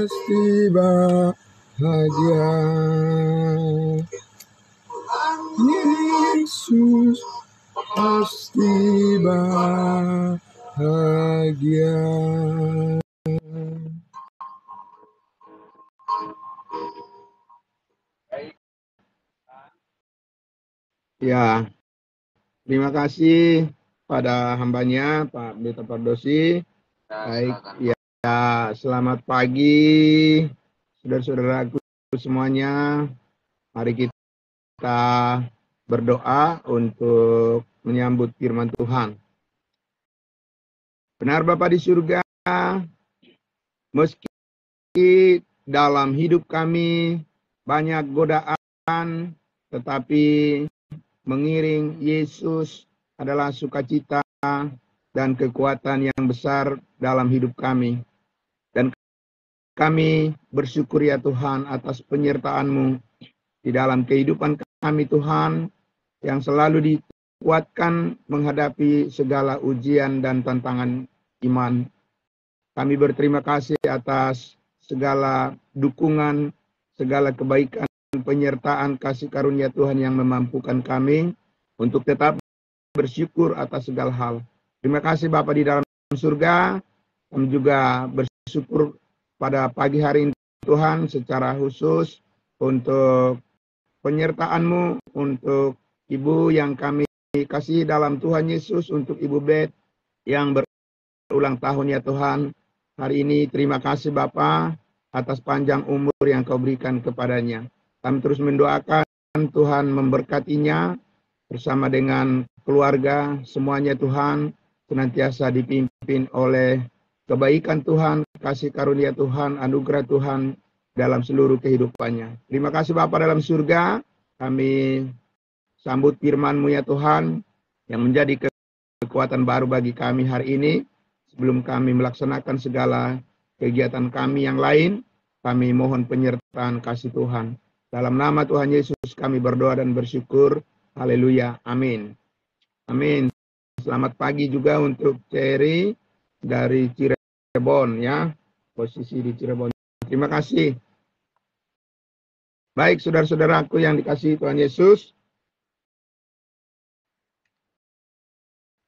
pasti bahagia. Yesus pasti bahagia. Ya, terima kasih pada hambanya Pak Pendeta Pardosi. Baik, ya, selamat pagi saudara-saudaraku semuanya. Mari kita berdoa untuk menyambut firman Tuhan. Benar Bapa di surga, meski dalam hidup kami banyak godaan, tetapi mengiring Yesus adalah sukacita dan kekuatan yang besar dalam hidup kami. Dan kami bersyukur ya Tuhan atas penyertaan-Mu di dalam kehidupan kami Tuhan, yang selalu dikuatkan menghadapi segala ujian dan tantangan iman. Kami berterima kasih atas segala dukungan, segala kebaikan, penyertaan kasih karunia Tuhan yang memampukan kami untuk tetap bersyukur atas segala hal. Terima kasih Bapa di dalam surga. Kami juga bersyukur pada pagi hari ini Tuhan secara khusus untuk penyertaan-Mu untuk Ibu yang kami kasih dalam Tuhan Yesus, untuk Ibu Beth yang berulang tahun ya Tuhan. Hari ini terima kasih Bapa atas panjang umur yang Kau berikan kepadanya. Kami terus mendoakan Tuhan memberkatinya bersama dengan keluarga semuanya Tuhan, senantiasa dipimpin oleh kebaikan Tuhan, kasih karunia Tuhan, anugerah Tuhan dalam seluruh kehidupannya. Terima kasih Bapa dalam surga, kami sambut firman-Mu ya Tuhan, yang menjadi kekuatan baru bagi kami hari ini. Sebelum kami melaksanakan segala kegiatan kami yang lain, kami mohon penyertaan kasih Tuhan. Dalam nama Tuhan Yesus kami berdoa dan bersyukur. Haleluya. Amin. Amin. Selamat pagi juga untuk Cherry dari Cirebon ya. Posisi di Cirebon. Terima kasih. Baik saudara-saudaraku yang dikasihi Tuhan Yesus.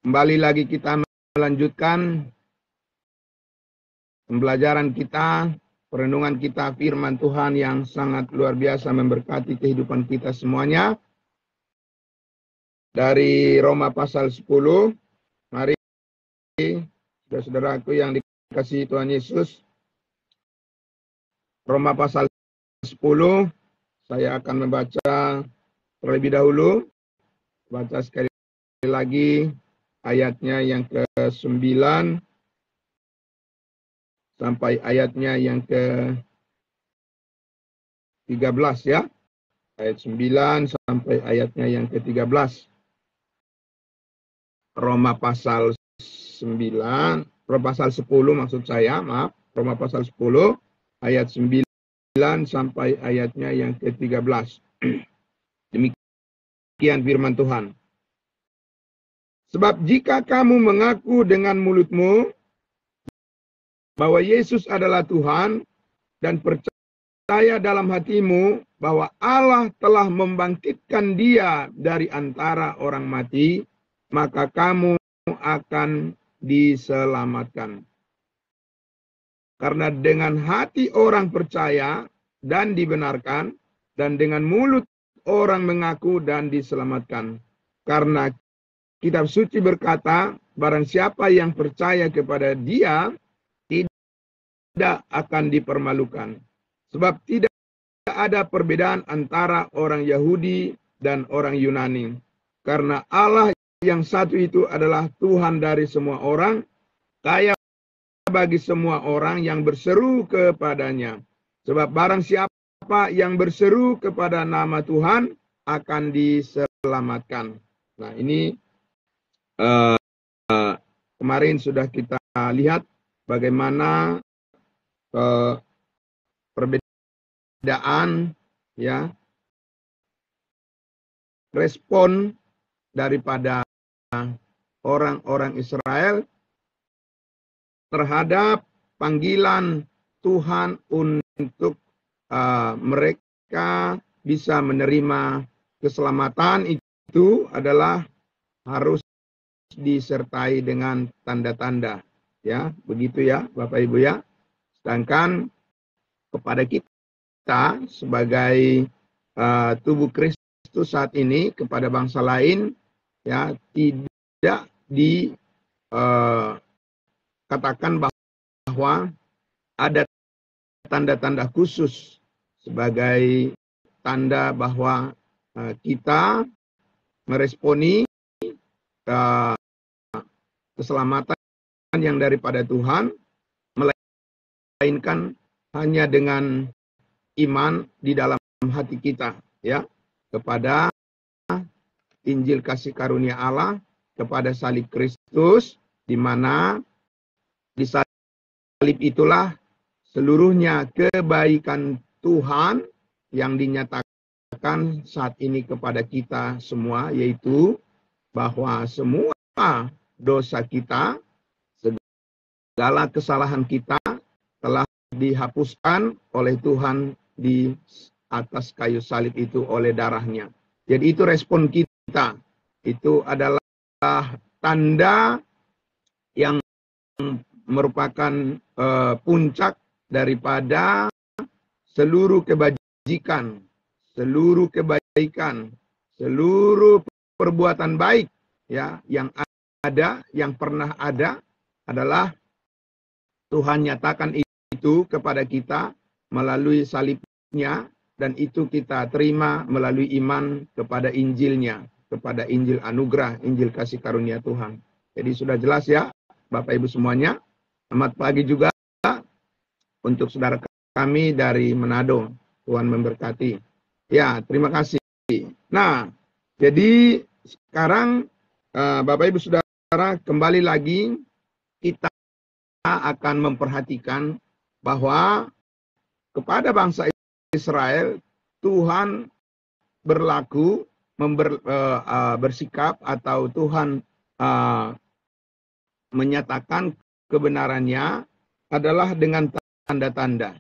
Kembali lagi kita melanjutkan pembelajaran kita, perenungan kita firman Tuhan yang sangat luar biasa memberkati kehidupan kita semuanya. Dari Roma pasal 10, mari saudara-saudaraku yang dikasihi Tuhan Yesus. Roma pasal 10, saya akan membaca terlebih dahulu. Baca sekali lagi ayatnya yang ke-9 sampai ayatnya yang ke-13 ya. Ayat 9 sampai ayatnya yang ke-13. Roma pasal 9, Roma pasal 10 maksud saya, maaf. Roma pasal 10 ayat 9 sampai ayatnya yang ke-13. Demikian firman Tuhan. Sebab jika kamu mengaku dengan mulutmu bahwa Yesus adalah Tuhan dan percaya dalam hatimu bahwa Allah telah membangkitkan Dia dari antara orang mati, maka kamu akan diselamatkan. Karena dengan hati orang percaya dan dibenarkan, dan dengan mulut orang mengaku dan diselamatkan. Karena Kitab Suci berkata, barang siapa yang percaya kepada Dia, tidak akan dipermalukan. Sebab tidak ada perbedaan antara orang Yahudi dan orang Yunani. Karena Allah yang satu itu adalah Tuhan dari semua orang, kaya bagi semua orang yang berseru kepadanya. Sebab barang siapa yang berseru kepada nama Tuhan akan diselamatkan. Nah ini kemarin sudah kita lihat bagaimana perbedaan ya respon daripada orang-orang Israel terhadap panggilan Tuhan untuk mereka bisa menerima keselamatan itu adalah harus disertai dengan tanda-tanda. Ya, begitu ya Bapak Ibu ya. Sedangkan kepada kita sebagai tubuh Kristus saat ini, kepada bangsa lain, ya, tidak dikatakan bahwa ada tanda-tanda khusus sebagai tanda bahwa kita meresponi keselamatan yang daripada Tuhan, melainkan hanya dengan iman di dalam hati kita, ya, kepada Injil kasih karunia Allah, kepada salib Kristus, di mana di salib itulah seluruhnya kebaikan Tuhan yang dinyatakan saat ini kepada kita semua, yaitu bahwa semua dosa kita, segala kesalahan kita telah dihapuskan oleh Tuhan di atas kayu salib itu oleh darahnya. Jadi itu respon kita. Itu adalah tanda yang merupakan puncak daripada seluruh kebajikan, seluruh kebaikan, seluruh perbuatan baik, ya, yang ada, yang pernah ada, adalah Tuhan nyatakan itu kepada kita melalui salibnya, dan itu kita terima melalui iman kepada Injilnya, kepada Injil anugerah, Injil kasih karunia Tuhan. Jadi sudah jelas ya Bapak Ibu semuanya. Selamat pagi juga untuk saudara kami dari Manado. Tuhan memberkati. Ya, terima kasih. Nah, jadi sekarang Bapak Ibu saudara, kembali lagi kita akan memperhatikan bahwa kepada bangsa Israel, Tuhan berlaku, bersikap, atau Tuhan menyatakan kebenarannya adalah dengan tanda-tanda,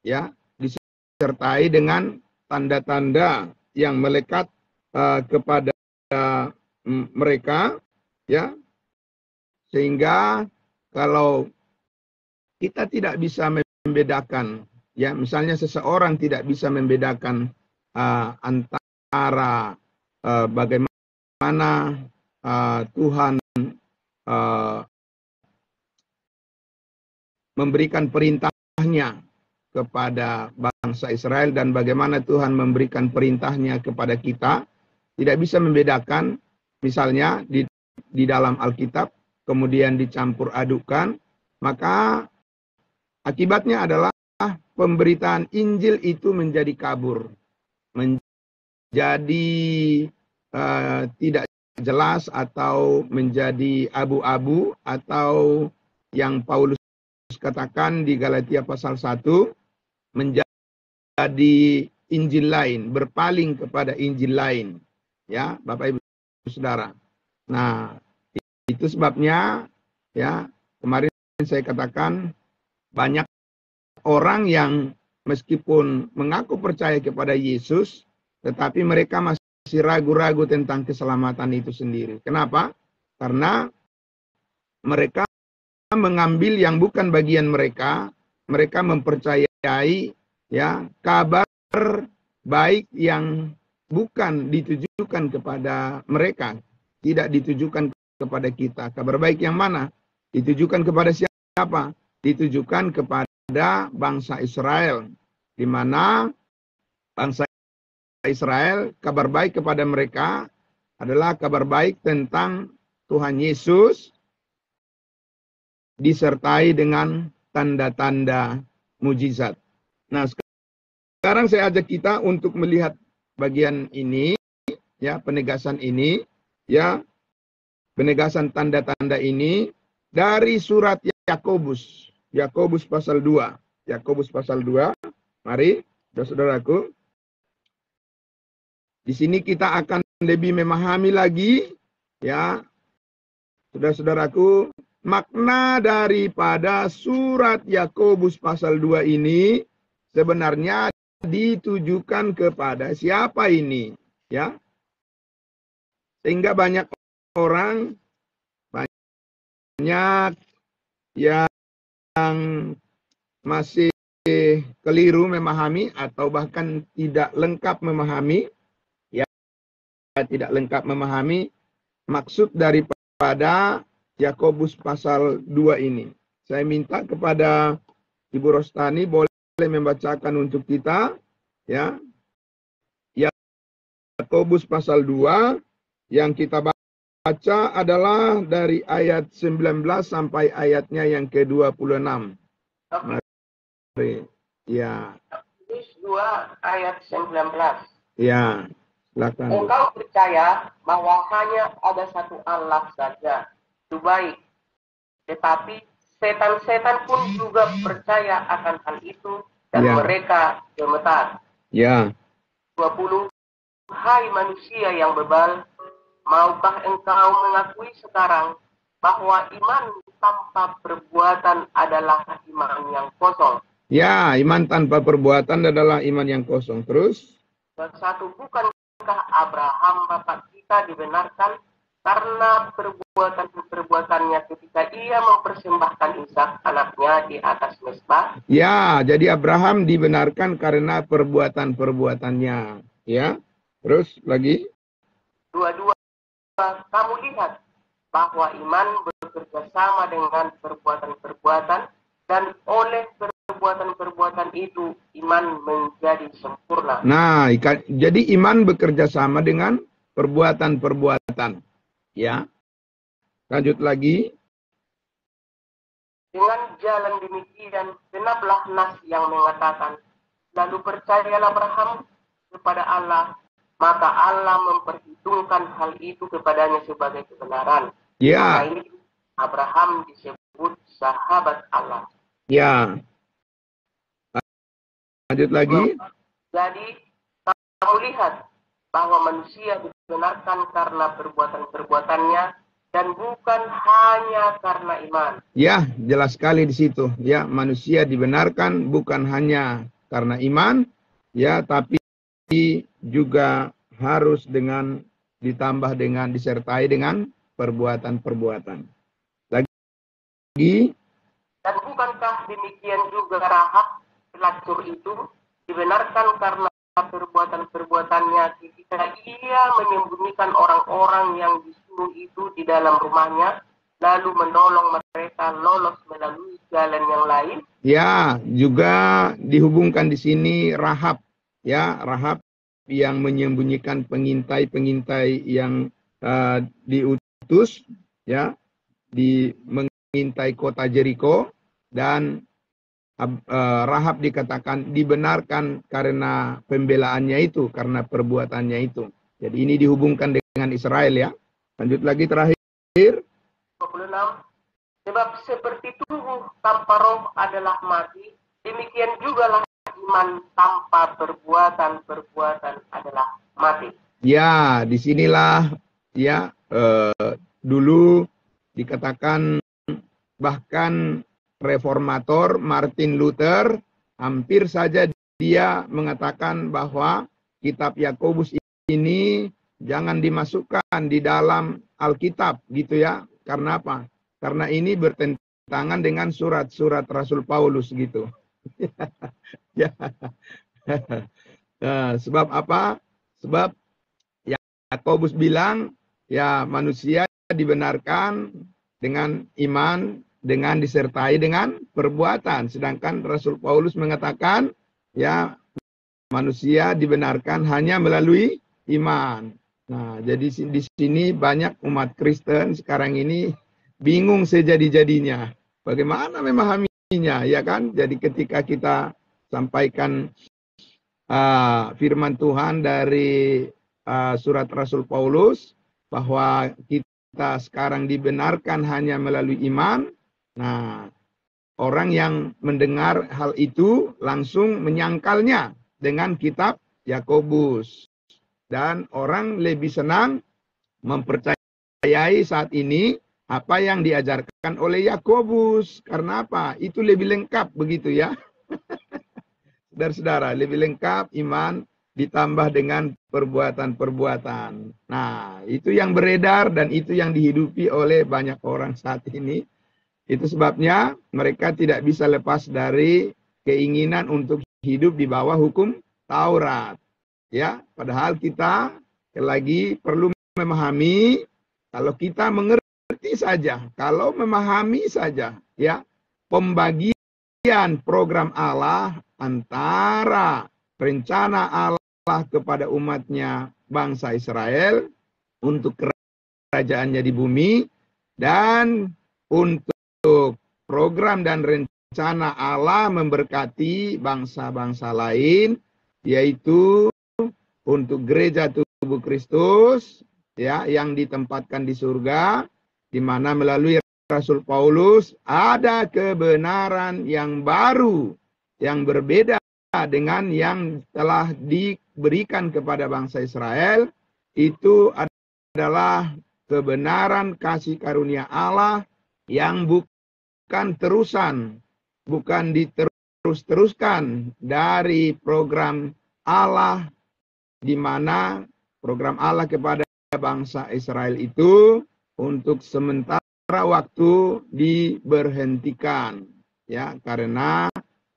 ya, disertai dengan tanda-tanda yang melekat kepada mereka, ya, sehingga kalau kita tidak bisa membedakan, ya, misalnya seseorang tidak bisa membedakan antara bagaimana Tuhan memberikan perintahnya kepada bangsa Israel dan bagaimana Tuhan memberikan perintahnya kepada kita, tidak bisa membedakan, misalnya di dalam Alkitab, kemudian dicampur adukan, maka akibatnya adalah pemberitaan Injil itu menjadi kabur, menjadi tidak jelas, atau menjadi abu-abu, atau yang Paulus katakan di Galatia pasal 1, menjadi Injil lain, berpaling kepada Injil lain, ya Bapak Ibu Saudara. Nah, itu sebabnya, ya, kemarin saya katakan banyak orang yang meskipun mengaku percaya kepada Yesus, tetapi mereka masih ragu-ragu tentang keselamatan itu sendiri. Kenapa? Karena mereka mengambil yang bukan bagian mereka, mereka mempercayai, ya, kabar baik yang bukan ditujukan kepada mereka, tidak ditujukan kepada kita. Kabar baik yang mana? Ditujukan kepada siapa? Ditujukan kepada bangsa Israel, di mana bangsa Israel, kabar baik kepada mereka adalah kabar baik tentang Tuhan Yesus, disertai dengan tanda-tanda mujizat. Nah, sekarang saya ajak kita untuk melihat bagian ini, ya, penegasan ini, ya, penegasan tanda-tanda ini dari surat Yakobus. Yakobus pasal 2. Yakobus pasal 2. Mari, saudaraku. Di sini kita akan lebih memahami lagi, ya, saudara-saudaraku, makna daripada surat Yakobus pasal 2 ini sebenarnya ditujukan kepada siapa ini, ya? Sehingga banyak orang, banyak yang masih keliru memahami atau bahkan tidak lengkap memahami, ya, tidak lengkap memahami maksud daripada Yakobus pasal 2 ini. Saya minta kepada Ibu Rostani boleh membacakan untuk kita, ya. Yakobus pasal 2 yang kita baca adalah dari ayat 19 sampai ayatnya yang ke-26. Mari. Ya. Yakobus 2 ayat 19. Ya, silakan. Engkau percaya bahwa hanya ada satu Allah saja. Itu baik. Tetapi setan-setan pun juga percaya akan hal itu dan mereka gemetar. Ya. 20. Hai manusia yang bebal, maukah engkau mengakui sekarang bahwa iman tanpa perbuatan adalah iman yang kosong? Ya, iman tanpa perbuatan adalah iman yang kosong. Terus? 21. Bukankah Abraham bapak kita dibenarkan karena perbuatan-perbuatannya ketika ia mempersembahkan Ishak anaknya di atas mezbah? Ya, jadi Abraham dibenarkan karena perbuatan-perbuatannya. Ya, terus lagi? 22. Kamu lihat bahwa iman bekerja sama dengan perbuatan-perbuatan dan oleh perbuatan-perbuatan itu iman menjadi sempurna. Nah, jadi iman bekerja sama dengan perbuatan-perbuatan. Ya. Lanjut lagi. Dengan jalan demikian, genaplah nas yang mengatakan, lalu percayalah Abraham kepada Allah, maka Allah memperhitungkan hal itu kepadanya sebagai kebenaran. Ya. Maka ini Abraham disebut sahabat Allah. Ya. Lanjut lagi. Jadi, kamu lihat bahwa manusia dibenarkan karena perbuatan-perbuatannya dan bukan hanya karena iman. Ya, jelas sekali di situ. Ya, manusia dibenarkan bukan hanya karena iman, ya, tapi juga harus ditambah dengan disertai dengan perbuatan-perbuatan. Lagi. Dan bukankah demikian juga Rahab pelacur itu dibenarkan karena perbuatan-perbuatannya ketika ia menyembunyikan orang-orang yang disuruh itu di dalam rumahnya, lalu menolong mereka lolos melalui jalan yang lain? Ya, juga dihubungkan di sini Rahab, ya, Rahab yang menyembunyikan pengintai-pengintai yang diutus, ya, mengintai kota Jericho, dan Rahab dikatakan dibenarkan karena pembelaannya itu, karena perbuatannya itu. Jadi ini dihubungkan dengan Israel, ya. Lanjut lagi terakhir. 26. Sebab seperti tubuh tanpa roh adalah mati, demikian jugalah iman tanpa perbuatan-perbuatan adalah mati. Ya, disinilah, ya, dulu dikatakan bahkan reformator Martin Luther hampir saja dia mengatakan bahwa kitab Yakobus ini jangan dimasukkan di dalam Alkitab, gitu ya. Karena apa? Karena ini bertentangan dengan surat-surat Rasul Paulus, gitu. Ya. Nah, sebab apa? Sebab Yakobus bilang, ya, manusia dibenarkan dengan iman, dengan disertai dengan perbuatan. Sedangkan Rasul Paulus mengatakan, ya, manusia dibenarkan hanya melalui iman. Nah, jadi di sini banyak umat Kristen sekarang ini bingung sejadi-jadinya. Bagaimana memahaminya, ya kan? Jadi ketika kita sampaikan firman Tuhan dari surat Rasul Paulus, bahwa kita sekarang dibenarkan hanya melalui iman. Nah, orang yang mendengar hal itu langsung menyangkalnya dengan kitab Yakobus. Dan orang lebih senang mempercayai saat ini apa yang diajarkan oleh Yakobus. Karena apa? Itu lebih lengkap begitu ya. Saudara-saudara, lebih lengkap iman ditambah dengan perbuatan-perbuatan. Nah, itu yang beredar dan itu yang dihidupi oleh banyak orang saat ini. Itu sebabnya mereka tidak bisa lepas dari keinginan untuk hidup di bawah hukum Taurat. Ya, padahal kita lagi perlu memahami, kalau kita mengerti saja, kalau memahami saja, ya, pembagian program Allah antara rencana Allah kepada umatnya bangsa Israel untuk kerajaannya di bumi dan untuk program dan rencana Allah memberkati bangsa-bangsa lain, yaitu untuk gereja tubuh Kristus, ya, yang ditempatkan di surga, di mana melalui Rasul Paulus ada kebenaran yang baru, yang berbeda dengan yang telah diberikan kepada bangsa Israel. Itu adalah kebenaran kasih karunia Allah yang bukan terusan, bukan diterus-teruskan dari program Allah, di mana program Allah kepada bangsa Israel itu untuk sementara waktu diberhentikan, ya, karena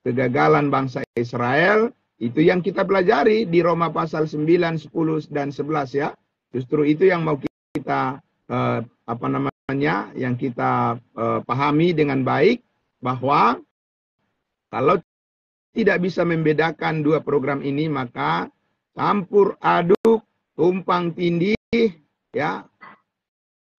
kegagalan bangsa Israel. Itu yang kita pelajari di Roma pasal 9, 10 dan 11 ya. Justru itu yang mau kita yang kita pahami dengan baik, bahwa kalau tidak bisa membedakan dua program ini, maka campur aduk, tumpang tindih, ya,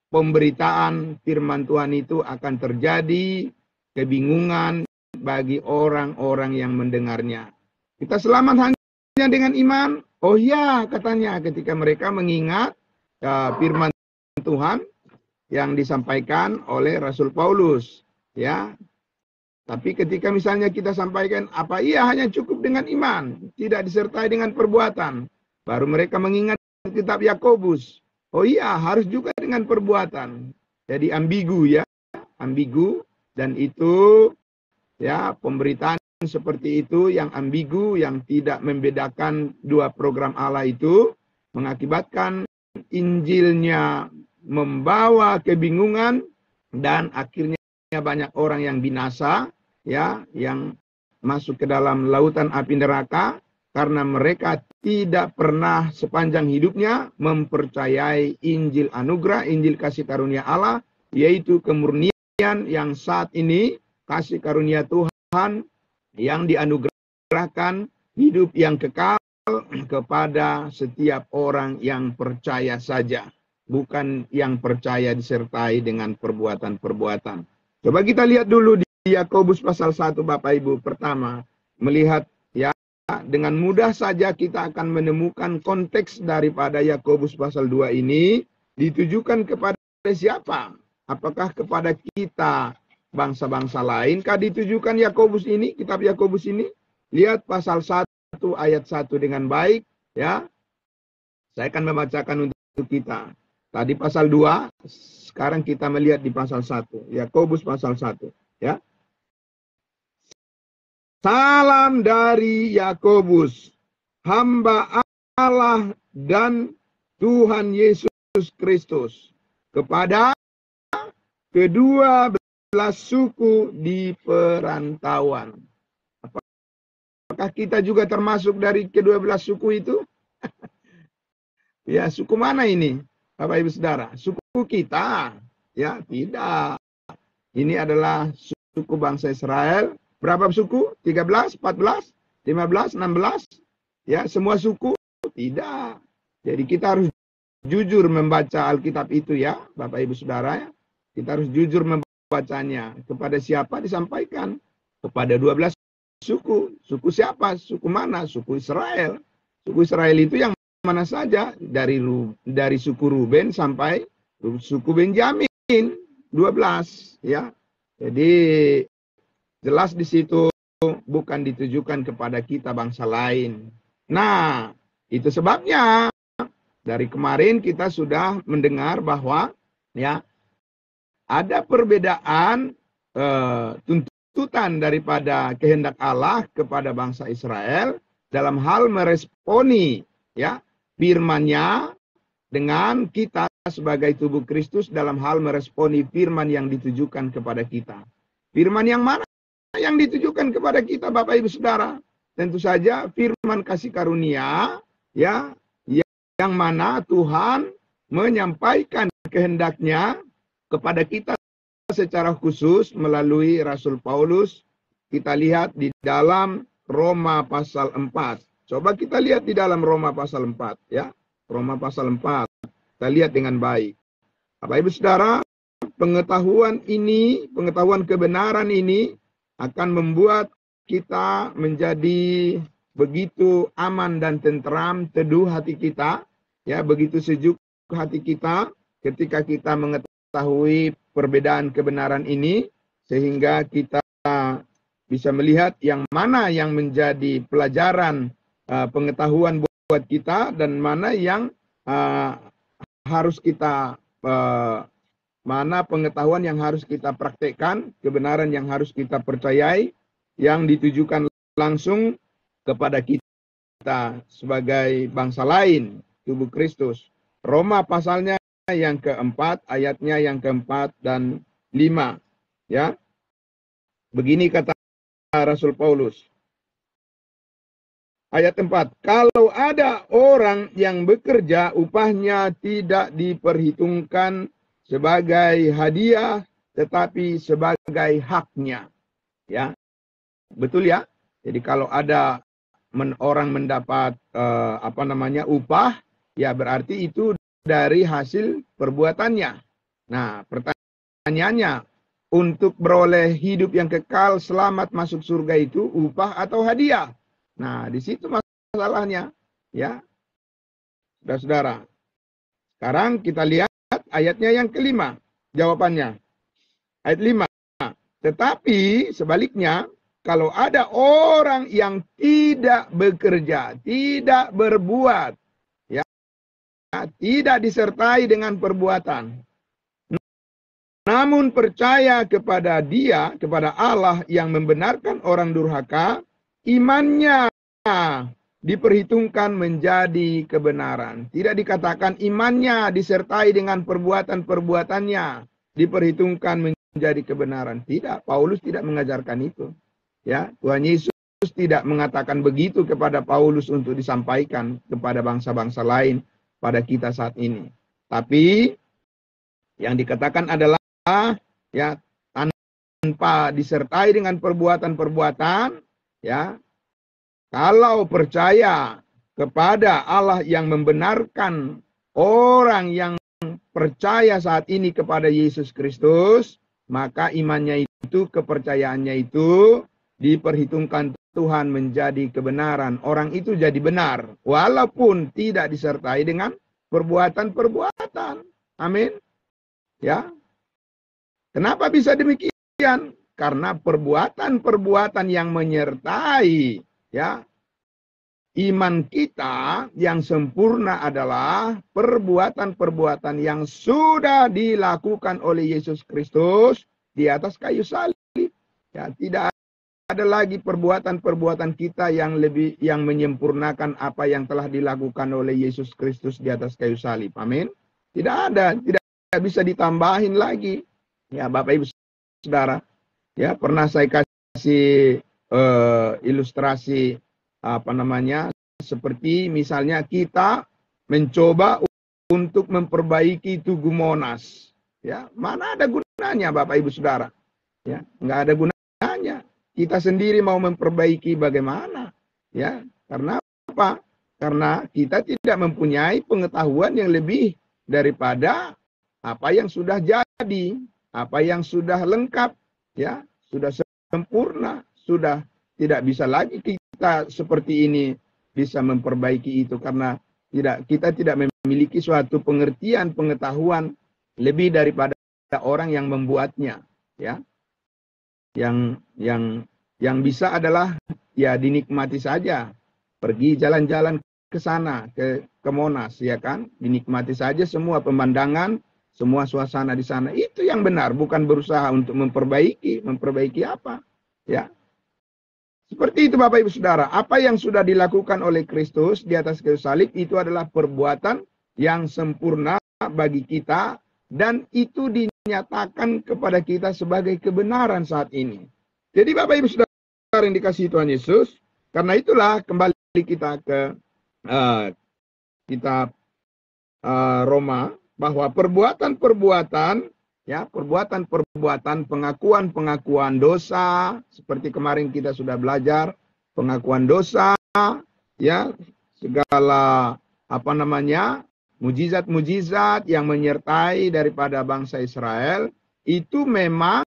pemberitaan firman Tuhan itu akan terjadi kebingungan bagi orang-orang yang mendengarnya. Kita selamat hanya dengan iman. Oh ya, katanya ketika mereka mengingat firman Tuhan yang disampaikan oleh Rasul Paulus, ya. Tapi ketika misalnya kita sampaikan, apa iya hanya cukup dengan iman, tidak disertai dengan perbuatan, baru mereka mengingat kitab Yakobus. Oh iya, harus juga dengan perbuatan. Jadi ambigu ya, ambigu, dan itu ya, pemberitaan seperti itu yang ambigu, yang tidak membedakan dua program Allah itu, mengakibatkan Injilnya membawa kebingungan dan akhirnya banyak orang yang binasa, ya, yang masuk ke dalam lautan api neraka karena mereka tidak pernah sepanjang hidupnya mempercayai Injil anugerah, Injil kasih karunia Allah, yaitu kemurnian yang saat ini kasih karunia Tuhan yang dianugerahkan hidup yang kekal kepada setiap orang yang percaya saja, bukan yang percaya disertai dengan perbuatan-perbuatan. Coba kita lihat dulu di Yakobus pasal 1 Bapak Ibu. Pertama, melihat ya, dengan mudah saja kita akan menemukan konteks daripada Yakobus pasal 2 ini ditujukan kepada siapa? Apakah kepada kita bangsa-bangsa lain kah ditujukan Yakobus ini, kitab Yakobus ini? Lihat pasal 1 ayat 1 dengan baik ya. Saya akan membacakan untuk kita. Tadi pasal 2, sekarang kita melihat di pasal 1. Yakobus pasal 1. Ya. Salam dari Yakobus, hamba Allah dan Tuhan Yesus Kristus, kepada kedua belas suku di perantauan. Apakah kita juga termasuk dari kedua belas suku itu? Ya, suku mana ini? Bapak Ibu Saudara, suku kita? Ya, tidak. Ini adalah suku bangsa Israel. Berapa suku? 13, 14, 15, 16? Ya, semua suku? Tidak. Jadi kita harus jujur membaca Alkitab itu ya, Bapak Ibu Saudara ya. Kita harus jujur membacanya. Kepada siapa disampaikan? Kepada 12 suku. Suku siapa? Suku mana? Suku Israel. Suku Israel itu yang mana saja, dari suku Ruben sampai suku Benjamin, 12 ya. Jadi jelas di situ bukan ditujukan kepada kita bangsa lain. Nah, itu sebabnya dari kemarin kita sudah mendengar bahwa ya, ada perbedaan tuntutan daripada kehendak Allah kepada bangsa Israel dalam hal meresponi ya firman-Nya dengan kita sebagai tubuh Kristus dalam hal meresponi firman yang ditujukan kepada kita. Firman yang mana yang ditujukan kepada kita, Bapak Ibu Saudara? Tentu saja firman kasih karunia ya, yang mana Tuhan menyampaikan kehendaknya kepada kita secara khusus melalui Rasul Paulus. Kita lihat di dalam Roma pasal 4. Coba kita lihat di dalam Roma pasal 4 ya. Roma pasal 4. Kita lihat dengan baik. Bapak Ibu Saudara, pengetahuan kebenaran ini akan membuat kita menjadi begitu aman dan tentram, teduh hati kita, ya, begitu sejuk hati kita ketika kita mengetahui perbedaan kebenaran ini, sehingga kita bisa melihat yang mana yang menjadi pelajaran pengetahuan buat kita dan mana yang harus kita mana pengetahuan yang harus kita praktekkan, kebenaran yang harus kita percayai, yang ditujukan langsung kepada kita sebagai bangsa lain, tubuh Kristus. Roma pasalnya yang keempat, ayatnya yang keempat dan 5. Ya. Begini kata Rasul Paulus. Ayat 4. Kalau ada orang yang bekerja, upahnya tidak diperhitungkan sebagai hadiah, tetapi sebagai haknya. Ya, betul ya. Jadi kalau ada orang mendapat upah, ya berarti itu dari hasil perbuatannya. Nah, pertanyaannya, untuk beroleh hidup yang kekal, selamat masuk surga itu upah atau hadiah? Nah, di situ masalahnya, ya, saudara-saudara. Sekarang kita lihat ayatnya yang kelima, jawabannya. Ayat 5. Tetapi sebaliknya, kalau ada orang yang tidak bekerja, tidak berbuat, ya, tidak disertai dengan perbuatan, namun percaya kepada Dia, kepada Allah yang membenarkan orang durhaka, imannya diperhitungkan menjadi kebenaran. Tidak dikatakan imannya disertai dengan perbuatan-perbuatannya diperhitungkan menjadi kebenaran. Tidak, Paulus tidak mengajarkan itu. Ya, Tuhan Yesus tidak mengatakan begitu kepada Paulus untuk disampaikan kepada bangsa-bangsa lain pada kita saat ini. Tapi yang dikatakan adalah ya, tanpa disertai dengan perbuatan-perbuatan, ya, kalau percaya kepada Allah yang membenarkan orang yang percaya saat ini kepada Yesus Kristus, maka imannya itu, kepercayaannya itu diperhitungkan Tuhan menjadi kebenaran. Orang itu jadi benar, walaupun tidak disertai dengan perbuatan-perbuatan. Amin. Ya. Kenapa bisa demikian? Karena perbuatan-perbuatan yang menyertai, ya, iman kita yang sempurna adalah perbuatan-perbuatan yang sudah dilakukan oleh Yesus Kristus di atas kayu salib. Ya, tidak ada lagi perbuatan-perbuatan kita yang menyempurnakan apa yang telah dilakukan oleh Yesus Kristus di atas kayu salib. Amin. Tidak ada, tidak bisa ditambahin lagi. Ya, Bapak Ibu Saudara, ya, pernah saya kasih ilustrasi seperti misalnya kita mencoba untuk memperbaiki Tugu Monas. Ya, mana ada gunanya, Bapak Ibu Saudara? Ya, nggak ada gunanya. Kita sendiri mau memperbaiki bagaimana? Ya, karena apa? Karena kita tidak mempunyai pengetahuan yang lebih daripada apa yang sudah jadi, apa yang sudah lengkap, ya, sudah sempurna, sudah tidak bisa lagi kita seperti ini bisa memperbaiki itu karena kita tidak memiliki suatu pengertian, pengetahuan lebih daripada orang yang membuatnya, ya. Yang bisa adalah ya dinikmati saja. Pergi jalan-jalan ke sana, ke Monas, ya kan? Dinikmati saja semua pemandangan semua suasana di sana. Itu yang benar, bukan berusaha untuk memperbaiki. Memperbaiki apa? Ya. Seperti itu Bapak Ibu Saudara. Apa yang sudah dilakukan oleh Kristus di atas kayu salib itu adalah perbuatan yang sempurna bagi kita. Dan itu dinyatakan kepada kita sebagai kebenaran saat ini. Jadi Bapak Ibu Saudara yang dikasihi Tuhan Yesus. Karena itulah kembali kita ke kitab Roma, bahwa perbuatan-perbuatan, ya, perbuatan-perbuatan, pengakuan-pengakuan dosa, seperti kemarin kita sudah belajar, pengakuan dosa, ya, segala mujizat-mujizat yang menyertai daripada bangsa Israel, itu memang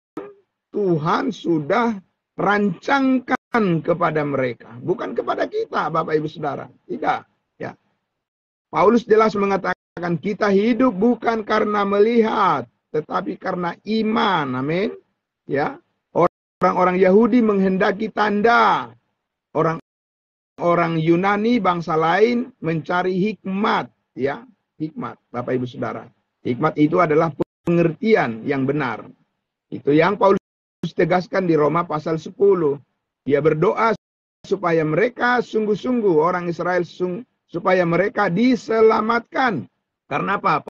Tuhan sudah rancangkan kepada mereka, bukan kepada kita, Bapak Ibu Saudara. Tidak, ya. Paulus jelas mengatakan kita hidup bukan karena melihat, tetapi karena iman. Amin. Ya. Orang-orang Yahudi menghendaki tanda. Orang Yunani bangsa lain mencari hikmat, ya. Hikmat, Bapak Ibu Saudara. Hikmat itu adalah pengertian yang benar. Itu yang Paulus tegaskan di Roma pasal 10. Dia berdoa supaya mereka sungguh-sungguh, orang Israel supaya mereka diselamatkan. Karena apa?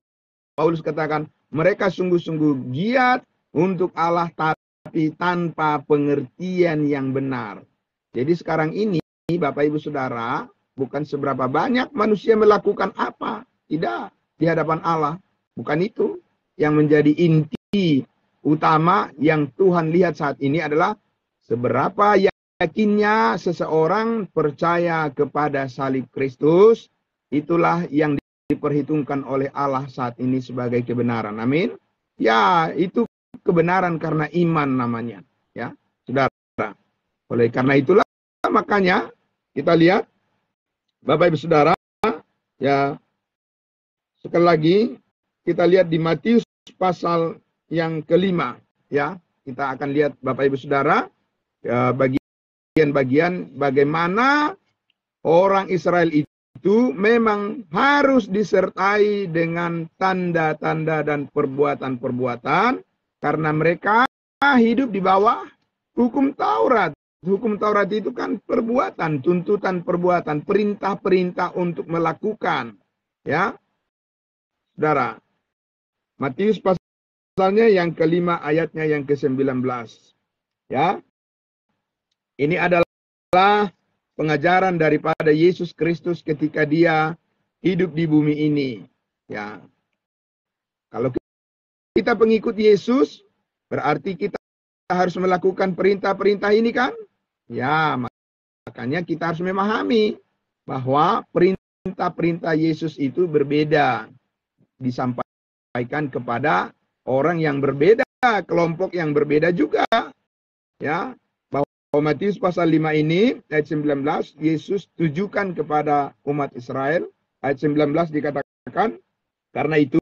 Paulus katakan, mereka sungguh-sungguh giat untuk Allah tapi tanpa pengertian yang benar. Jadi sekarang ini, Bapak Ibu Saudara, bukan seberapa banyak manusia melakukan apa. Tidak, di hadapan Allah. Bukan itu yang menjadi inti utama yang Tuhan lihat saat ini adalah seberapa yakinnya seseorang percaya kepada salib Kristus. Itulah yang diperhitungkan oleh Allah saat ini sebagai kebenaran. Amin. Ya, itu kebenaran karena iman namanya. Ya, Saudara. Oleh karena itulah makanya kita lihat Bapak Ibu Saudara, ya, sekali lagi kita lihat di Matius pasal yang kelima, ya. Kita akan lihat Bapak Ibu Saudara, ya, bagian-bagian bagaimana orang Israel itu memang harus disertai dengan tanda-tanda dan perbuatan-perbuatan karena mereka hidup di bawah hukum Taurat. Hukum Taurat itu kan perbuatan, tuntutan perbuatan, perintah-perintah untuk melakukan, ya. Saudara, Matius pasalnya yang kelima ayatnya yang ke-19. Ya. Ini adalah pengajaran daripada Yesus Kristus ketika dia hidup di bumi ini. Ya. Kalau kita pengikut Yesus, berarti kita harus melakukan perintah-perintah ini kan? Ya, makanya kita harus memahami bahwa perintah-perintah Yesus itu berbeda. Disampaikan kepada orang yang berbeda, kelompok yang berbeda juga. Ya, bahwa Matius pasal 5 ini ayat 19 Yesus tujukan kepada umat Israel. Ayat 19 dikatakan, karena itu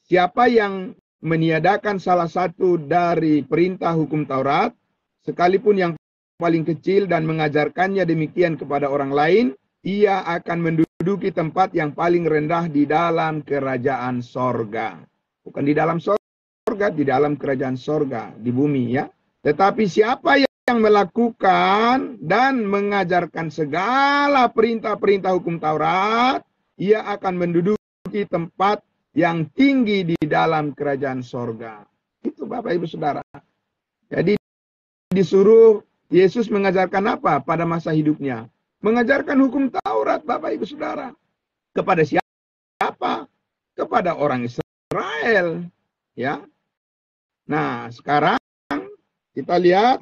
siapa yang meniadakan salah satu dari perintah hukum Taurat, sekalipun yang paling kecil dan mengajarkannya demikian kepada orang lain, ia akan menduduki tempat yang paling rendah di dalam kerajaan sorga. Bukan di dalam sorga, di dalam kerajaan sorga, di bumi, ya. Tetapi siapa yang melakukan dan mengajarkan segala perintah-perintah hukum Taurat, ia akan menduduki tempat yang tinggi di dalam kerajaan sorga. Itu Bapak Ibu Saudara. Jadi disuruh Yesus mengajarkan apa pada masa hidupnya? Mengajarkan hukum Taurat, Bapak Ibu Saudara. Kepada siapa? Kepada orang Israel. Ya. Nah, sekarang kita lihat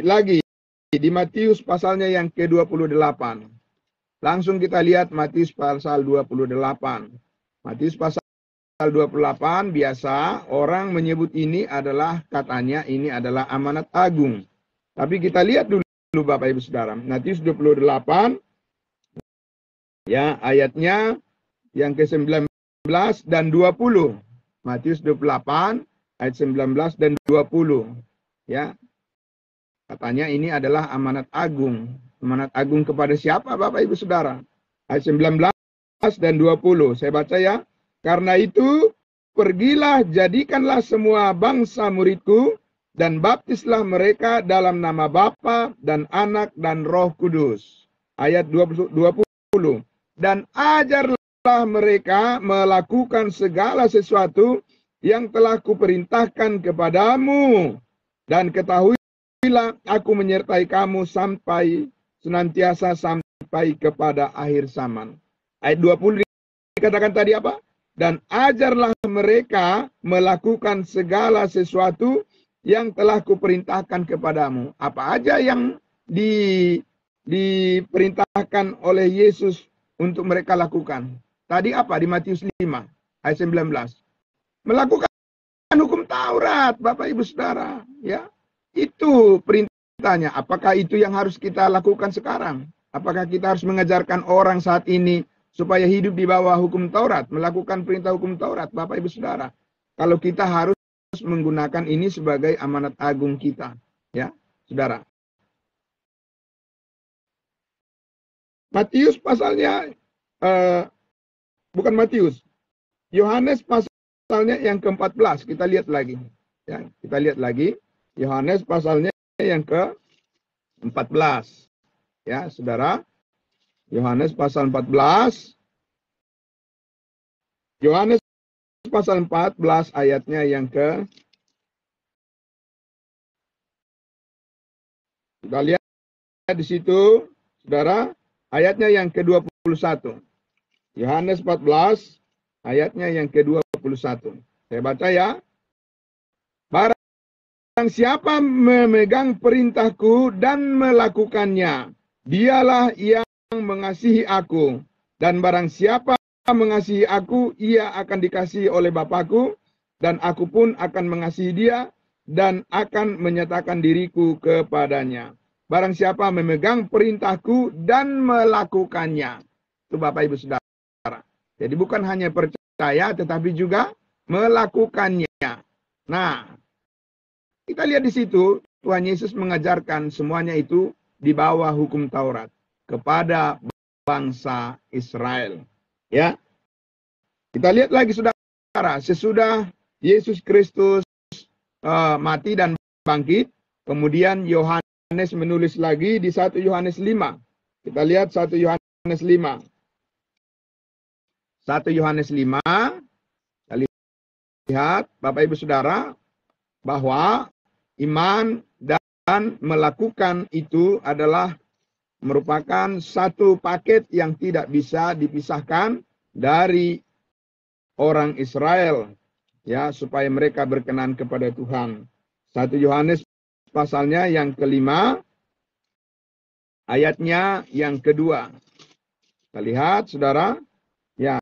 lagi di Matius pasalnya yang ke-28. Langsung kita lihat Matius pasal 28. Matius pasal 28 biasa orang menyebut ini adalah, katanya ini adalah amanat agung. Tapi kita lihat dulu Bapak Ibu Saudara. Matius 28 ya, ayatnya yang ke-19 dan 20. Matius 28 ayat 19 dan 20. Ya. Katanya ini adalah amanat agung. Amanat agung kepada siapa Bapak Ibu Saudara? Ayat 19 dan 20. Saya baca ya. Karena itu pergilah, jadikanlah semua bangsa muridku, dan baptislah mereka dalam nama Bapa dan Anak dan Roh Kudus. Ayat 20. Dan ajarlah mereka melakukan segala sesuatu yang telah kuperintahkan kepadamu. Dan ketahuilah, aku menyertai kamu senantiasa sampai kepada akhir zaman. Ayat 20 dikatakan tadi apa? Dan ajarlah mereka melakukan segala sesuatu yang telah kuperintahkan kepadamu. Apa aja yang diperintahkan oleh Yesus untuk mereka lakukan? Tadi apa? Di Matius 5 ayat 19. Melakukan hukum Taurat, Bapak Ibu Saudara, ya. Itu perintahnya. Apakah itu yang harus kita lakukan sekarang? Apakah kita harus mengajarkan orang saat ini supaya hidup di bawah hukum Taurat, melakukan perintah hukum Taurat, Bapak Ibu Saudara? Kalau kita harus menggunakan ini sebagai amanat agung kita, ya, Saudara. Matius pasalnya, bukan Matius, Yohanes pasalnya yang ke-14, kita lihat lagi. Ya, kita lihat lagi, Yohanes pasalnya yang ke-14. Ya, Saudara. Yohanes pasal 14. Yohanes pasal 14 ayatnya yang kita lihat di situ, Saudara, ayatnya yang ke-21. Yohanes 14 ayatnya yang ke-21. Saya baca ya. Barang siapa memegang perintahku dan melakukannya, dialah yang mengasihi aku. Dan barang siapa mengasihi aku, ia akan dikasihi oleh Bapakku, dan aku pun akan mengasihi dia, dan akan menyatakan diriku kepadanya. Barang siapa memegang perintahku dan melakukannya. Itu Bapak Ibu Saudara. Jadi bukan hanya percaya, tetapi juga melakukannya. Nah, kita lihat di situ, Tuhan Yesus mengajarkan semuanya itu di bawah hukum Taurat kepada bangsa Israel. Ya, kita lihat lagi Saudara, sesudah Yesus Kristus mati dan bangkit, kemudian Yohanes menulis lagi di 1 Yohanes 5. Kita lihat 1 Yohanes 5. 1 Yohanes 5, kita lihat Bapak Ibu Saudara, bahwa iman dan melakukan itu adalah merupakan satu paket yang tidak bisa dipisahkan dari orang Israel, ya, supaya mereka berkenan kepada Tuhan. 1 Yohanes pasalnya yang ke-5, ayatnya yang ke-2. Kita lihat, Saudara, ya,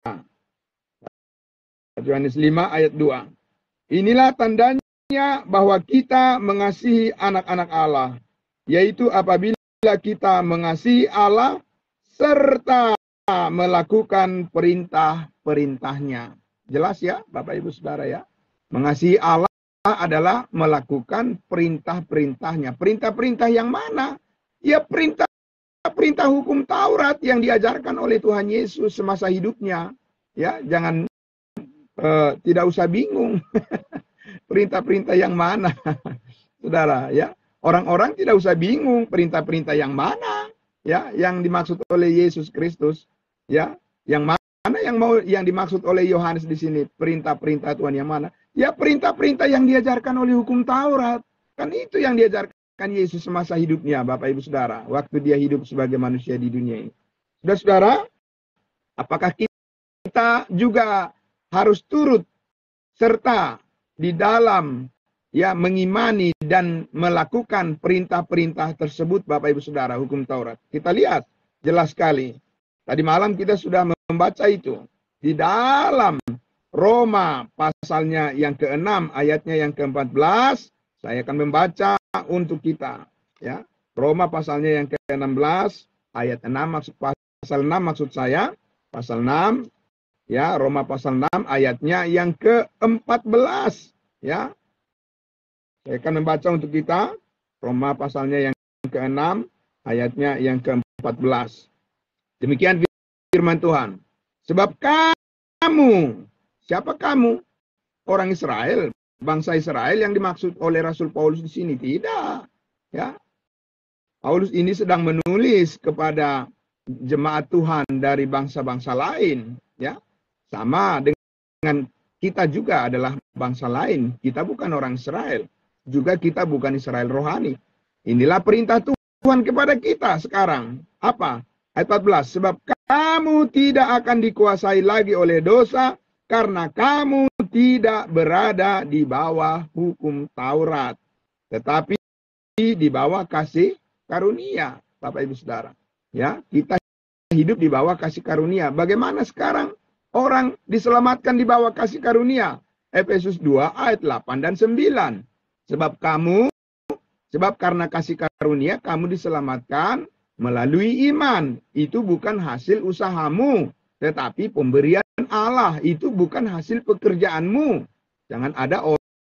1 Yohanes 5 ayat 2. Inilah tandanya bahwa kita mengasihi anak-anak Allah, yaitu apabila kita mengasihi Allah serta melakukan perintah-perintahnya. Jelas ya, Bapak Ibu Saudara ya. Mengasihi Allah adalah melakukan perintah-perintahnya. Perintah-perintah yang mana? Ya perintah hukum Taurat yang diajarkan oleh Tuhan Yesus semasa hidupnya. Ya, jangan tidak usah bingung. Perintah-perintah yang mana? Saudara ya. Orang-orang tidak usah bingung perintah-perintah yang mana, ya, yang dimaksud oleh Yesus Kristus, ya, yang mana yang dimaksud oleh Yohanes di sini, perintah-perintah Tuhan yang mana? Ya, perintah-perintah yang diajarkan oleh hukum Taurat. Kan itu yang diajarkan Yesus semasa hidupnya, Bapak Ibu Saudara, waktu dia hidup sebagai manusia di dunia ini. Saudara-saudara, apakah kita juga harus turut serta di dalam ya mengimani dan melakukan perintah-perintah tersebut, Bapak Ibu Saudara, hukum Taurat? Kita lihat jelas sekali. Tadi malam kita sudah membaca itu di dalam Roma pasalnya yang ke-6 ayatnya yang ke-14. Saya akan membaca untuk kita ya. Roma pasalnya yang ke-16 ayat 6 pasal 6 maksud saya, pasal 6 ya, Roma pasal 6 ayatnya yang ke-14 ya. Saya akan membaca untuk kita Roma pasalnya yang ke-6 ayatnya yang ke-14. Demikian firman Tuhan. Sebab kamu Siapa kamu? Orang Israel, bangsa Israel yang dimaksud oleh Rasul Paulus di sini? Tidak. Ya. Paulus ini sedang menulis kepada jemaat Tuhan dari bangsa-bangsa lain. Ya. Sama dengan kita juga adalah bangsa lain. Kita bukan orang Israel. Juga kita bukan Israel rohani. Inilah perintah Tuhan kepada kita sekarang. Apa? Ayat 14. Sebab kamu tidak akan dikuasai lagi oleh dosa, karena kamu tidak berada di bawah hukum Taurat, tetapi di bawah kasih karunia, Bapak Ibu Saudara. Ya, kita hidup di bawah kasih karunia. Bagaimana sekarang orang diselamatkan di bawah kasih karunia? Efesus 2 ayat 8 dan 9. Sebab karena kasih karunia kamu diselamatkan melalui iman. Itu bukan hasil usahamu, tetapi pemberian Allah. Itu bukan hasil pekerjaanmu. Jangan ada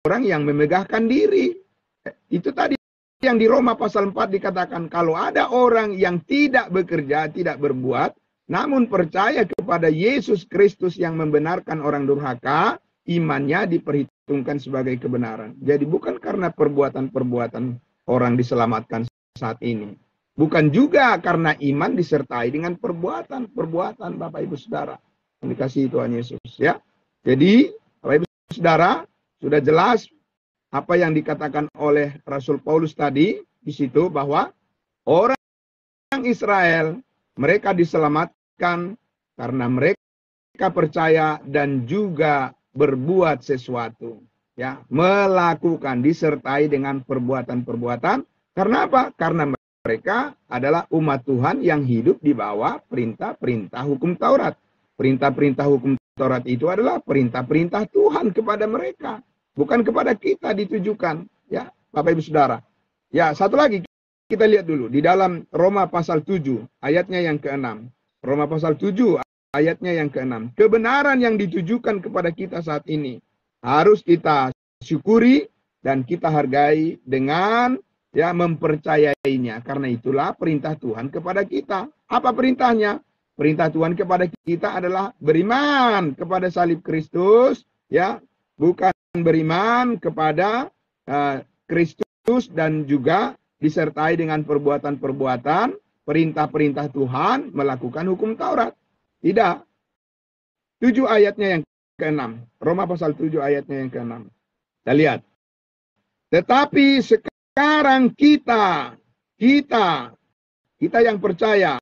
orang yang memegahkan diri. Itu tadi yang di Roma pasal 4 dikatakan, kalau ada orang yang tidak bekerja, tidak berbuat, namun percaya kepada Yesus Kristus yang membenarkan orang durhaka, imannya diperhitungkan sebagai kebenaran. Jadi bukan karena perbuatan-perbuatan orang diselamatkan saat ini. Bukan juga karena iman disertai dengan perbuatan Bapak Ibu Saudara. Yang dikasihi Tuhan Yesus. Ya. Jadi Bapak Ibu Saudara, sudah jelas apa yang dikatakan oleh Rasul Paulus tadi di situ, bahwa orang Israel mereka diselamatkan karena mereka percaya dan juga berbuat sesuatu, ya, melakukan disertai dengan perbuatan-perbuatan. Karena apa? Karena mereka adalah umat Tuhan yang hidup di bawah perintah-perintah hukum Taurat. Perintah-perintah hukum Taurat itu adalah perintah-perintah Tuhan kepada mereka. Bukan kepada kita ditujukan. Ya, Bapak Ibu Saudara. Ya, satu lagi kita lihat dulu. Di dalam Roma pasal 7 ayatnya yang ke-6. Roma pasal 7 ayatnya yang ke-6. Kebenaran yang ditujukan kepada kita saat ini harus kita syukuri dan kita hargai dengan mempercayainya. Karena itulah perintah Tuhan kepada kita. Apa perintahnya? Perintah Tuhan kepada kita adalah beriman kepada salib Kristus, ya, bukan beriman kepada Kristus dan juga disertai dengan perbuatan-perbuatan, perintah-perintah Tuhan, melakukan hukum Taurat. Tidak. 7 ayatnya yang ke-6. Roma pasal 7 ayatnya yang ke-6. Kita lihat. Tetapi sekarang kita yang percaya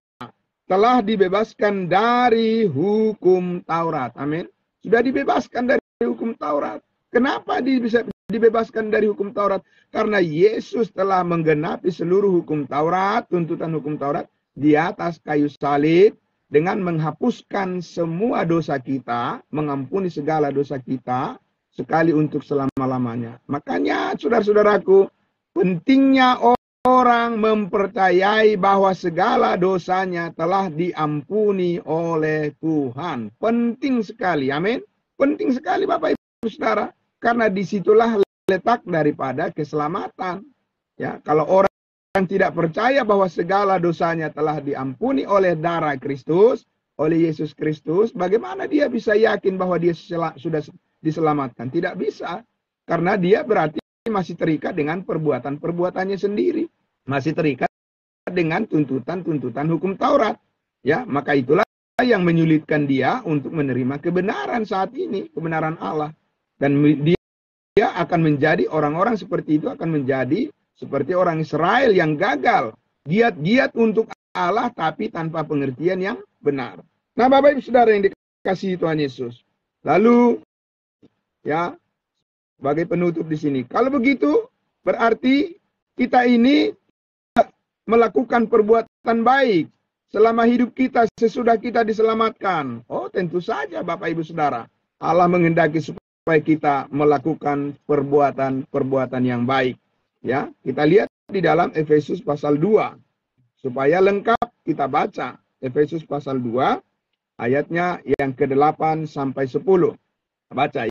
telah dibebaskan dari hukum Taurat. Amin. Sudah dibebaskan dari hukum Taurat. Kenapa bisa dibebaskan dari hukum Taurat? Karena Yesus telah menggenapi seluruh hukum Taurat, tuntutan hukum Taurat di atas kayu salib dengan menghapuskan semua dosa kita, mengampuni segala dosa kita sekali untuk selama-lamanya. Makanya saudara-saudaraku, pentingnya orang mempercayai bahwa segala dosanya telah diampuni oleh Tuhan. Penting sekali, amin. Penting sekali Bapak Ibu Saudara. Karena disitulah letak daripada keselamatan. Ya, kalau orang tidak percaya bahwa segala dosanya telah diampuni oleh darah Kristus, oleh Yesus Kristus, bagaimana dia bisa yakin bahwa dia sudah diselamatkan? Tidak bisa. Karena dia berarti masih terikat dengan perbuatan-perbuatannya sendiri. Masih terikat dengan tuntutan-tuntutan hukum Taurat. Ya, maka itulah yang menyulitkan dia untuk menerima kebenaran saat ini, kebenaran Allah. Dan dia akan menjadi, orang-orang seperti itu akan menjadi seperti orang Israel yang gagal. Giat-giat untuk Allah tapi tanpa pengertian yang benar. Nah, Bapak Ibu Saudara yang dikasihi Tuhan Yesus. Lalu, ya, sebagai penutup di sini. Kalau begitu, berarti kita ini melakukan perbuatan baik selama hidup kita sesudah kita diselamatkan. Oh, tentu saja Bapak Ibu Saudara. Allah menghendaki supaya kita melakukan perbuatan-perbuatan yang baik. Ya, kita lihat di dalam Efesus pasal 2. Supaya lengkap kita baca Efesus pasal 2 ayatnya yang ke-8 sampai 10. Baca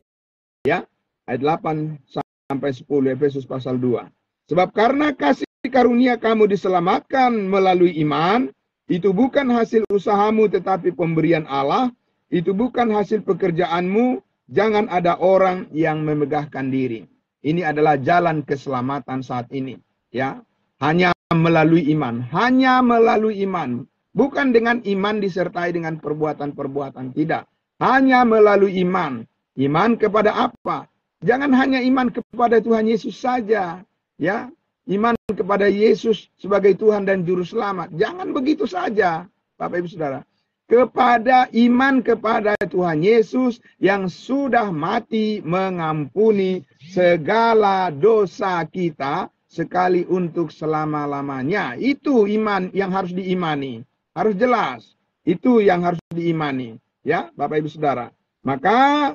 ya. Ayat 8 sampai 10 Efesus pasal 2. Sebab karena kasih karunia kamu diselamatkan melalui iman, itu bukan hasil usahamu tetapi pemberian Allah, itu bukan hasil pekerjaanmu, Jangan ada orang yang memegahkan diri. Ini adalah jalan keselamatan saat ini. Ya, hanya melalui iman. Hanya melalui iman. Bukan dengan iman disertai dengan perbuatan-perbuatan. Tidak. Hanya melalui iman. Iman kepada apa? Jangan hanya iman kepada Tuhan Yesus saja. Ya, iman kepada Yesus sebagai Tuhan dan Juru Selamat. Jangan begitu saja, Bapak Ibu Saudara. Kepada iman kepada Tuhan Yesus yang sudah mati mengampuni segala dosa kita sekali untuk selama-lamanya. Itu iman yang harus diimani. Harus jelas. Itu yang harus diimani. Ya, Bapak Ibu Saudara. Maka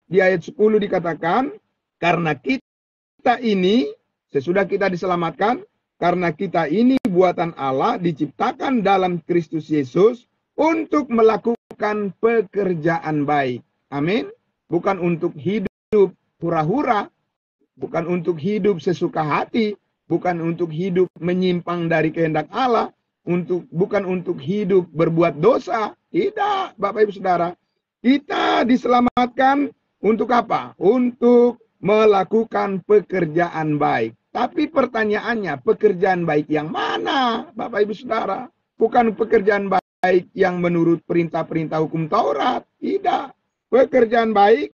di ayat 10 dikatakan, karena kita ini, sesudah kita diselamatkan, karena kita ini buatan Allah diciptakan dalam Kristus Yesus untuk melakukan pekerjaan baik. Amin. Bukan untuk hidup hura-hura, bukan untuk hidup sesuka hati, bukan untuk hidup menyimpang dari kehendak Allah, bukan untuk hidup berbuat dosa. Tidak, Bapak Ibu Saudara. Kita diselamatkan untuk apa? Untuk melakukan pekerjaan baik. Tapi pertanyaannya, pekerjaan baik yang mana, Bapak Ibu Saudara? Bukan pekerjaan baik yang menurut perintah-perintah hukum Taurat. Tidak. Pekerjaan baik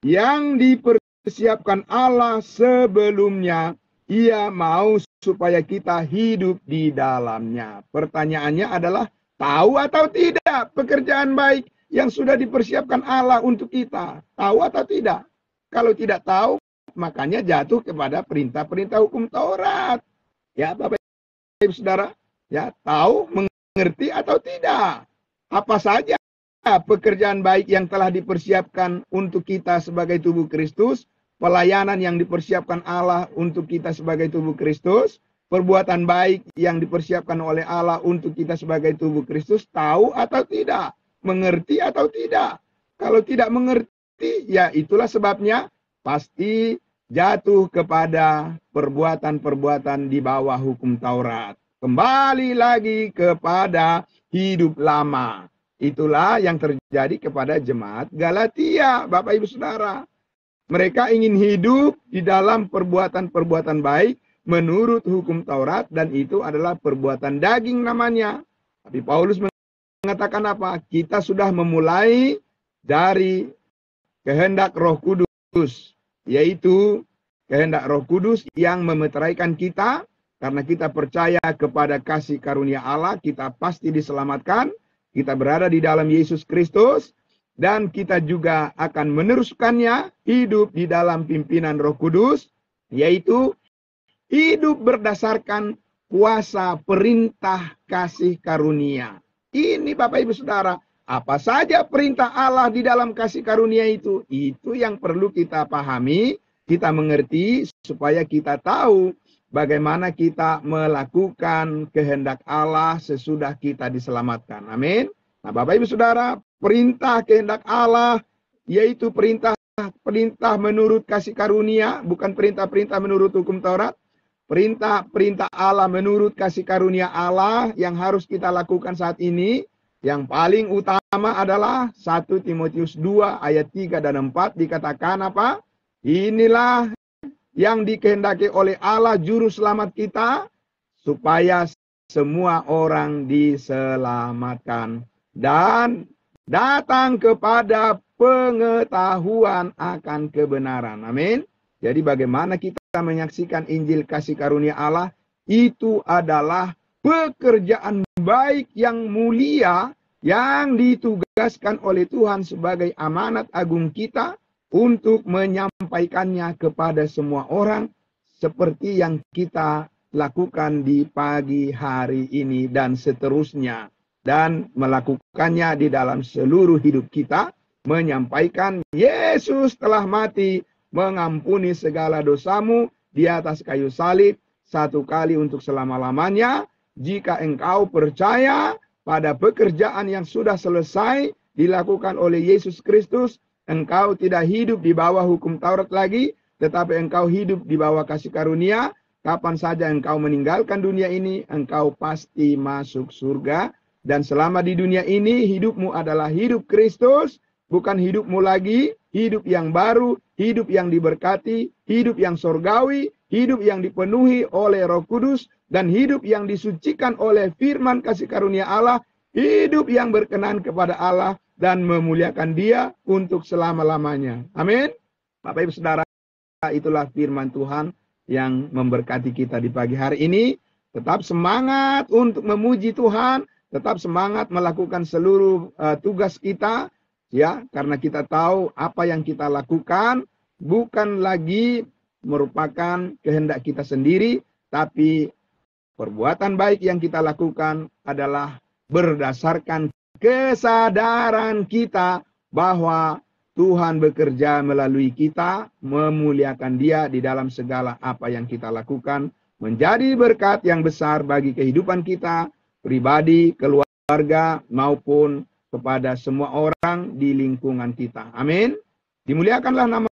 yang dipersiapkan Allah sebelumnya. Ia mau supaya kita hidup di dalamnya. Pertanyaannya adalah, tahu atau tidak pekerjaan baik yang sudah dipersiapkan Allah untuk kita? Tahu atau tidak? Kalau tidak tahu, makanya jatuh kepada perintah-perintah hukum Taurat. Ya, Bapak Ibu Saudara, ya, tahu, mengerti atau tidak? Apa saja pekerjaan baik yang telah dipersiapkan untuk kita sebagai tubuh Kristus, pelayanan yang dipersiapkan Allah untuk kita sebagai tubuh Kristus, perbuatan baik yang dipersiapkan oleh Allah untuk kita sebagai tubuh Kristus, tahu atau tidak? Mengerti atau tidak? Kalau tidak mengerti, ya itulah sebabnya pasti jatuh kepada perbuatan-perbuatan di bawah hukum Taurat. Kembali lagi kepada hidup lama. Itulah yang terjadi kepada jemaat Galatia, Bapak Ibu Saudara. Mereka ingin hidup di dalam perbuatan-perbuatan baik menurut hukum Taurat, dan itu adalah perbuatan daging namanya. Tapi Paulus mengatakan apa? Kita sudah memulai dari kehendak Roh Kudus, yaitu kehendak Roh Kudus yang memeteraikan kita. Karena kita percaya kepada kasih karunia Allah, kita pasti diselamatkan. Kita berada di dalam Yesus Kristus. Dan kita juga akan meneruskannya hidup di dalam pimpinan Roh Kudus, yaitu hidup berdasarkan kuasa perintah kasih karunia. Ini Bapak Ibu Saudara, apa saja perintah Allah di dalam kasih karunia itu yang perlu kita pahami, kita mengerti, supaya kita tahu bagaimana kita melakukan kehendak Allah sesudah kita diselamatkan. Amin. Nah, Bapak Ibu Saudara, perintah kehendak Allah, yaitu perintah menurut kasih karunia, bukan perintah-perintah menurut hukum Taurat. Perintah Allah menurut kasih karunia Allah yang harus kita lakukan saat ini. Yang paling utama adalah 1 Timotius 2 ayat 3 dan 4 dikatakan apa? Inilah yang dikehendaki oleh Allah juru selamat kita, supaya semua orang diselamatkan dan datang kepada pengetahuan akan kebenaran. Amin. Jadi bagaimana kita menyaksikan Injil kasih karunia Allah? Itu adalah pekerjaan baik yang mulia yang ditugaskan oleh Tuhan sebagai amanat agung kita untuk menyampaikannya kepada semua orang, seperti yang kita lakukan di pagi hari ini dan seterusnya. Dan melakukannya di dalam seluruh hidup kita, menyampaikan Yesus telah mati mengampuni segala dosamu di atas kayu salib satu kali untuk selama-lamanya. Jika engkau percaya pada pekerjaan yang sudah selesai dilakukan oleh Yesus Kristus, engkau tidak hidup di bawah hukum Taurat lagi, tetapi engkau hidup di bawah kasih karunia. Kapan saja engkau meninggalkan dunia ini, engkau pasti masuk surga. Dan selama di dunia ini, hidupmu adalah hidup Kristus, bukan hidupmu lagi, hidup yang baru, hidup yang diberkati, hidup yang surgawi, hidup yang dipenuhi oleh Roh Kudus, dan hidup yang disucikan oleh firman kasih karunia Allah, hidup yang berkenan kepada Allah, dan memuliakan Dia untuk selama-lamanya. Amin. Bapak Ibu Saudara, itulah firman Tuhan yang memberkati kita di pagi hari ini. Tetap semangat untuk memuji Tuhan, tetap semangat melakukan seluruh tugas kita, ya, karena kita tahu apa yang kita lakukan bukan lagi merupakan kehendak kita sendiri, tapi perbuatan baik yang kita lakukan adalah berdasarkan kesadaran kita bahwa Tuhan bekerja melalui kita, memuliakan Dia di dalam segala apa yang kita lakukan, menjadi berkat yang besar bagi kehidupan kita, pribadi, keluarga, maupun kepada semua orang di lingkungan kita. Amin. Dimuliakanlah nama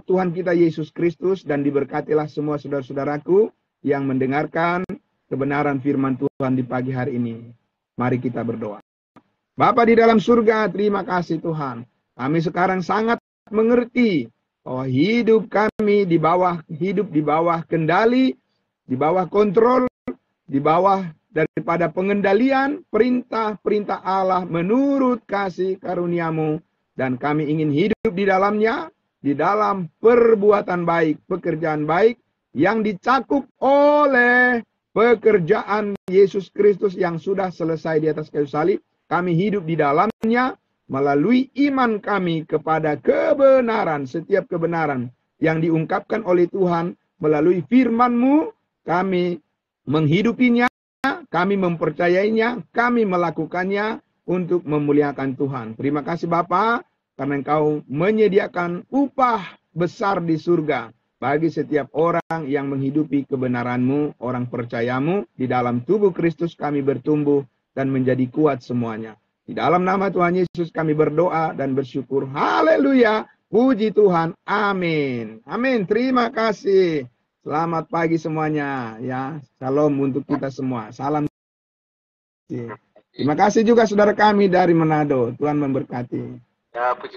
Tuhan kita Yesus Kristus, dan diberkatilah semua saudara-saudaraku yang mendengarkan kebenaran firman Tuhan di pagi hari ini. Mari kita berdoa. Bapa di dalam surga, terima kasih Tuhan. Kami sekarang sangat mengerti bahwa hidup kami di bawah kendali, di bawah kontrol, di bawah daripada pengendalian perintah-perintah Allah menurut kasih karunia-Mu, dan kami ingin hidup di dalamnya, di dalam perbuatan baik, pekerjaan baik yang dicakup oleh pekerjaan Yesus Kristus yang sudah selesai di atas kayu salib. Kami hidup di dalamnya melalui iman kami kepada kebenaran, setiap kebenaran yang diungkapkan oleh Tuhan melalui firman-Mu. Kami menghidupinya, kami mempercayainya, kami melakukannya untuk memuliakan Tuhan. Terima kasih Bapa, karena Engkau menyediakan upah besar di surga bagi setiap orang yang menghidupi kebenaran-Mu, orang percaya-Mu. Di dalam tubuh Kristus kami bertumbuh dan menjadi kuat semuanya. Di dalam nama Tuhan Yesus kami berdoa dan bersyukur. Haleluya. Puji Tuhan. Amin. Amin. Terima kasih. Selamat pagi semuanya. Ya, salam untuk kita semua. Salam. Terima kasih juga saudara kami dari Manado. Tuhan memberkati. Ya, puji